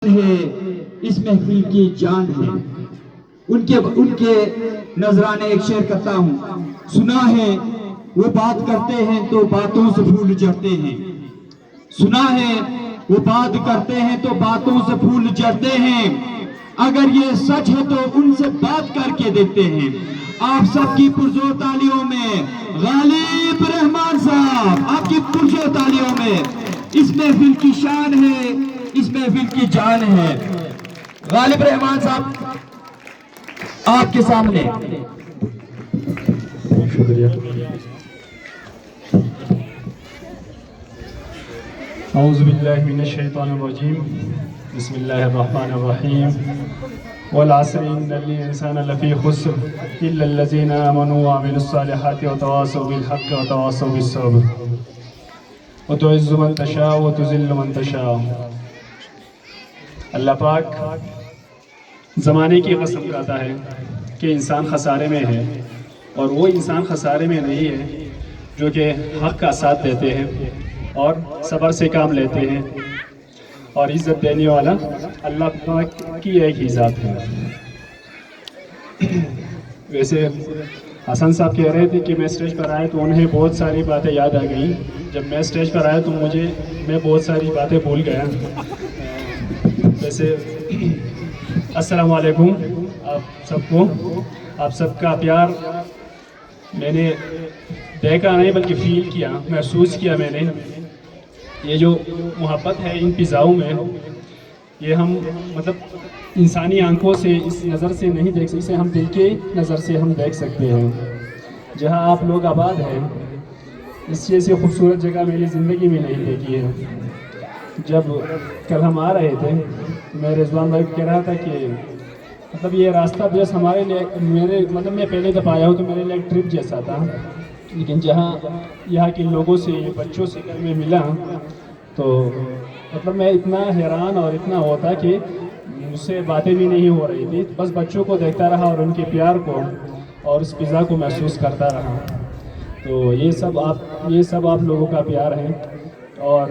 ہے اس محفل کی جان ہے۔ ان کے نذرانے ایک شعر کرتا ہوں۔ سنا ہے وہ بات کرتے ہیں تو باتوں سے پھول جھڑتے ہیں، سنا ہے وہ بات کرتے ہیں تو باتوں سے پھول جھڑتے ہیں، اگر یہ سچ ہے تو ان سے بات کر کے دیکھتے ہیں۔ آپ سب کی پرزور تالیوں میں غالب رحمان صاحب، آپ کی پرزور تالیوں میں اس محفل کی شان ہے، اس محفل کی جان ہے۔ غالب رحمان صاحب آپ کے سامنے۔ شکریہ۔ اعوذ باللہ من الشیطان الرجیم، بسم اللہ الرحمن الرحیم۔ والعصر ان الانسان لفی خسر الا الذین آمنوا وعملوا الصالحات وتواصوا بالحق وتواصوا بالصبر وتعز من تشاء وتذل من تشاء۔ اللہ پاک زمانے کی قسم کھاتا ہے کہ انسان خسارے میں ہے، اور وہ انسان خسارے میں نہیں ہے جو کہ حق کا ساتھ دیتے ہیں اور صبر سے کام لیتے ہیں، اور عزت دینے والا اللہ پاک کی ایک ہی ذات ہے۔ ویسے حسن صاحب کہہ رہے تھے کہ میں اسٹیج پر آئے تو انہیں بہت ساری باتیں یاد آ گئیں، جب میں اسٹیج پر آیا تو میں بہت ساری باتیں بھول گیا۔ ویسے السلام علیکم آپ سب کو، آپ سب کا پیار میں نے دیکھا نہیں بلکہ فیل کیا، محسوس کیا میں نے۔ یہ جو محبت ہے ان فضاؤں میں، یہ ہم مطلب انسانی آنکھوں سے اس نظر سے نہیں دیکھ سکتے، اسے ہم دل کے نظر سے ہم دیکھ سکتے ہیں۔ جہاں آپ لوگ آباد ہیں، اس جیسی خوبصورت جگہ میری زندگی میں نہیں دیکھی ہے۔ جب کل ہم آ رہے تھے، میں رضوان بھائی کہہ رہا تھا کہ مطلب یہ راستہ بس ہمارے لیے میں پہلے دفعہ آیا ہوں تو میرے لیے ایک ٹرپ جیسا تھا، لیکن جہاں یہاں کے لوگوں سے، بچوں سے میں ملا تو مطلب میں اتنا حیران اور اتنا ہوتا کہ مجھ سے باتیں بھی نہیں ہو رہی تھی، بس بچوں کو دیکھتا رہا اور ان کے پیار کو اور اس فضا کو محسوس کرتا رہا۔ تو یہ سب آپ لوگوں کا پیار ہے، اور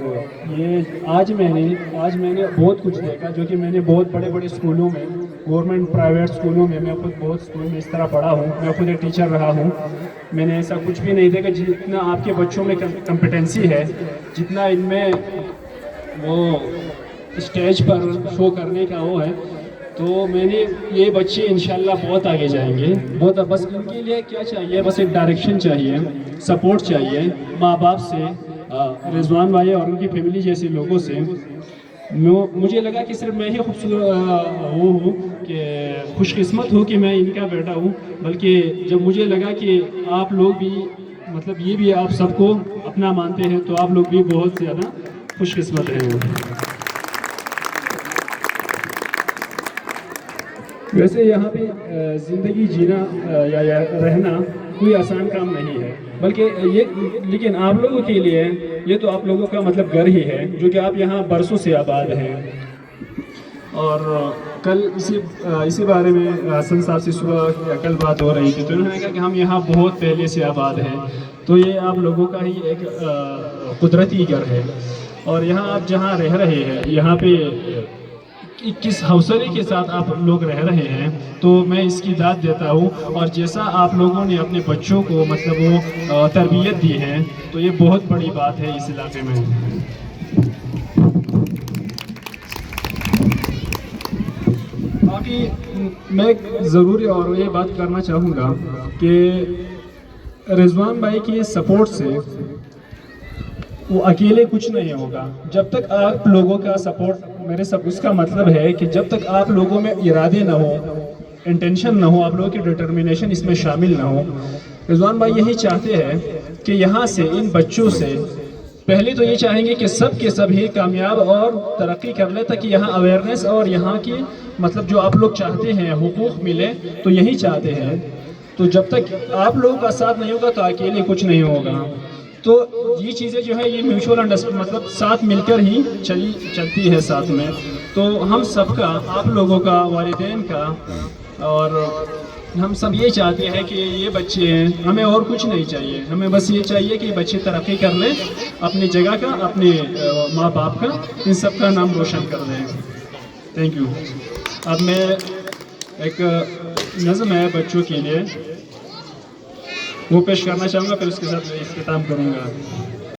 یہ آج میں نے بہت کچھ دیکھا جو کہ میں نے بہت بڑے بڑے اسکولوں میں، گورنمنٹ پرائیویٹ اسکولوں میں خود بہت اسکول میں اس طرح پڑھا ہوں، میں خود ایک ٹیچر رہا ہوں۔ میں نے ایسا کچھ بھی نہیں دیکھا جتنا آپ کے بچوں میں کمپیٹنسی ہے، جتنا ان میں وہ اسٹیج پر شو کرنے کا وہ ہے، تو میں نے یہ بچے انشاءاللہ بہت آگے جائیں گے۔ بس ان کے لیے کیا چاہیے؟ بس ایک ڈائریکشن چاہیے، سپورٹ چاہیے ماں باپ سے، رضوان بھائی اور ان کی فیملی جیسے لوگوں سے۔ مجھے لگا کہ صرف میں ہی خوش قسمت ہوں کہ میں ان کا بیٹا ہوں، بلکہ جب مجھے لگا کہ آپ لوگ بھی مطلب یہ بھی آپ سب کو اپنا مانتے ہیں تو آپ لوگ بھی بہت زیادہ خوش قسمت ہیں۔ ویسے یہاں پہ زندگی جینا یا رہنا کوئی آسان کام نہیں ہے، بلکہ لیکن آپ لوگوں کے لیے یہ تو آپ لوگوں کا مطلب گھر ہی ہے، جو کہ آپ یہاں برسوں سے آباد ہیں۔ اور کل اسی بارے میں حسن صاحب سے صبح کل بات ہو رہی تھی، تو انہوں نے کہا کہ ہم یہاں بہت پہلے سے آباد ہیں، تو یہ آپ لوگوں کا ہی ایک قدرتی گھر ہے، اور یہاں آپ جہاں رہ رہے ہیں، یہاں پہ کس حوصلے کے ساتھ آپ لوگ رہ رہے ہیں، تو میں اس کی داد دیتا ہوں، اور جیسا آپ لوگوں نے اپنے بچوں کو مطلب وہ تربیت دی ہے تو یہ بہت بڑی بات ہے اس علاقے میں۔ باقی میں ضروری اور یہ بات کرنا چاہوں گا کہ رضوان بھائی کی سپورٹ سے وہ اکیلے کچھ نہیں ہوگا، جب تک آپ لوگوں کا سپورٹ اس کا مطلب ہے کہ جب تک آپ لوگوں میں ارادے نہ ہو، انٹینشن نہ ہو، آپ لوگوں کی ڈٹرمنیشن اس میں شامل نہ ہو۔ رضوان بھائی یہی چاہتے ہیں کہ یہاں سے ان بچوں سے پہلے تو یہ چاہیں گے کہ سب کے سب ہی کامیاب اور ترقی کر لے، تاکہ یہاں اویئرنیس اور یہاں کی مطلب جو آپ لوگ چاہتے ہیں حقوق ملے، تو یہی چاہتے ہیں۔ تو جب تک آپ لوگوں کا ساتھ نہیں ہوگا تو اکیلے کچھ نہیں ہوگا۔ تو یہ چیزیں جو ہے یہ میوچول مطلب ساتھ مل کر ہی چلتی ہے ساتھ میں۔ تو ہم سب کا، آپ لوگوں کا، والدین کا، اور ہم سب یہ چاہتے ہیں کہ یہ بچے ہیں، ہمیں اور کچھ نہیں چاہیے، ہمیں بس یہ چاہیے کہ بچے ترقی کر لیں، اپنی جگہ کا، اپنے ماں باپ کا، ان سب کا نام روشن کر لیں۔ Thank you. اب میں ایک نظم ہے بچوں کے لیے وہ پیش کرنا چاہوں گا, پھر اس کے ساتھ میں اختتام کروں گا.